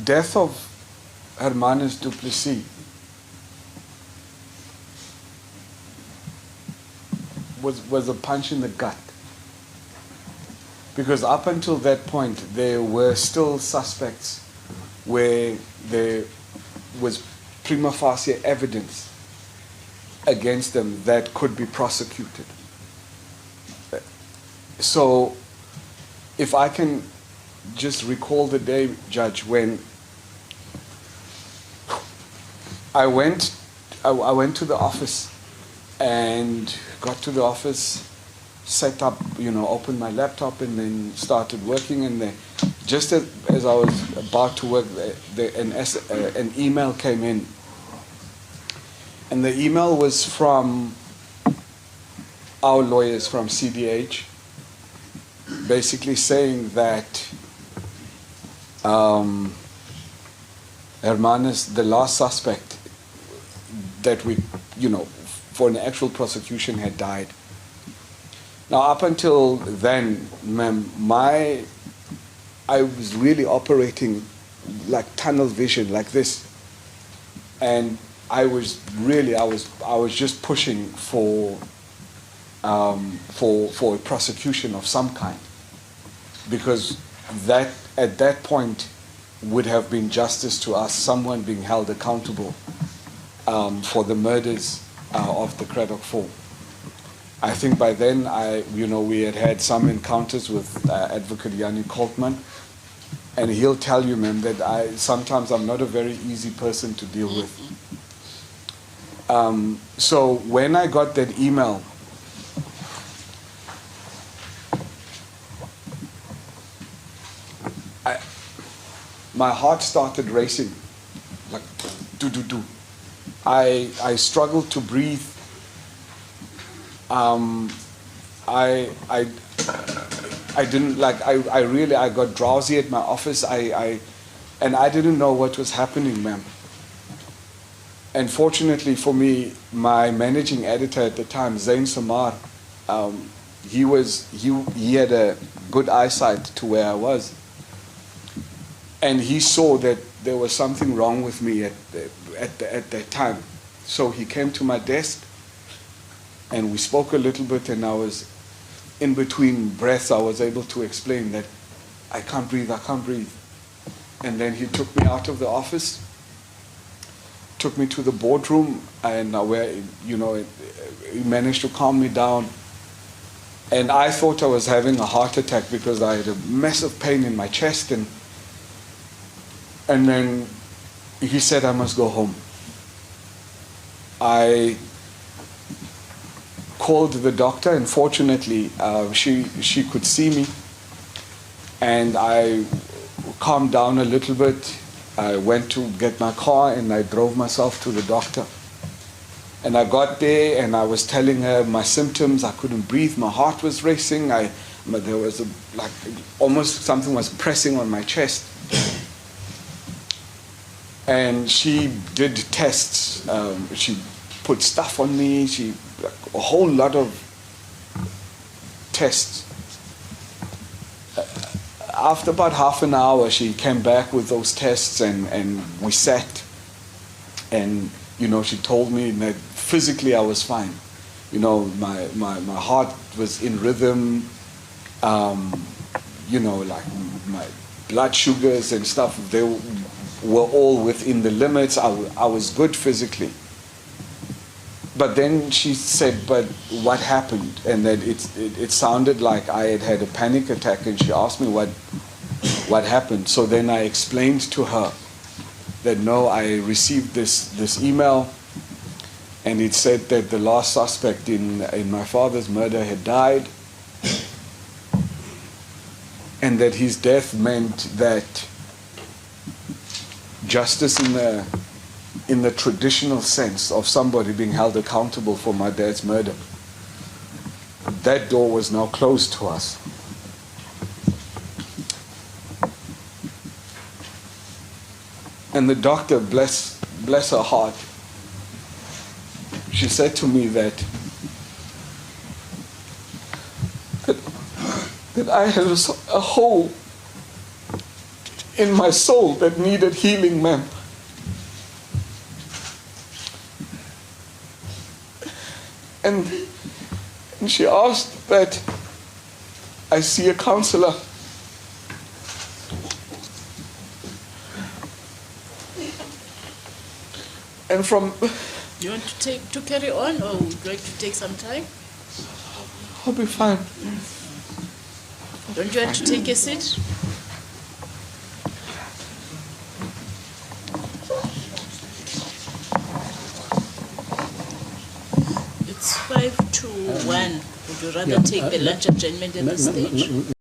death of Hermanus du Plessis was a punch in the gut. Because up until that point, there were still suspects where there was prima facie evidence against them that could be prosecuted. So, if I can just recall the day, Judge, when I went to the office and got to the office, set up, opened my laptop and then started working. And then just as I was about to work, an email came in. And the email was from our lawyers from CDH, basically saying that Hermanus, the last suspect that we, for an actual prosecution had died. Now, up until then, ma'am, I was really operating like tunnel vision, like this, and I was just pushing for a prosecution of some kind, because that at that point would have been justice to us, someone being held accountable for the murders of the Cradock Four. I think by then, we had some encounters with Advocate Yanni Coltman, and he'll tell you, ma'am, that sometimes I'm not a very easy person to deal with. So when I got that email, my heart started racing, like do. I struggled to breathe. I didn't I got drowsy at my office. And I didn't know what was happening, ma'am. And fortunately for me, my managing editor at the time, Zain Samar, he had a good eyesight to where I was, and he saw that there was something wrong with me at that time. So he came to my desk, and we spoke a little bit, and I was, in between breaths, I was able to explain that I can't breathe. And then he took me out of the office, took me to the boardroom, and where, he managed to calm me down. And I thought I was having a heart attack because I had a massive pain in my chest, and then he said I must go home. I called the doctor, and fortunately she could see me, and I calmed down a little bit. I went to get my car and I drove myself to the doctor. And I got there and I was telling her my symptoms. I couldn't breathe, my heart was racing, there was almost something was pressing on my chest. And she did tests. She put stuff on me. A whole lot of tests. After about half an hour, she came back with those tests, and we sat. And she told me that physically I was fine. My heart was in rhythm. Like my blood sugars and stuff, they were all within the limits. I was good physically. But then she said, but what happened? And that it sounded like I had a panic attack, and she asked me what happened. So then I explained to her that no, I received this email, and it said that the last suspect in my father's murder had died, and that his death meant that justice in the traditional sense of somebody being held accountable for my dad's murder, that door was now closed to us. And the doctor, bless her heart, she said to me that I had a hole in my soul that needed healing, ma'am. And she asked that I see a counselor. And from... You want to carry on, or would you like to take some time? I'll be fine. Don't you want to take a seat? It's 5 to 1. Would you rather take the lunch adjournment at this stage?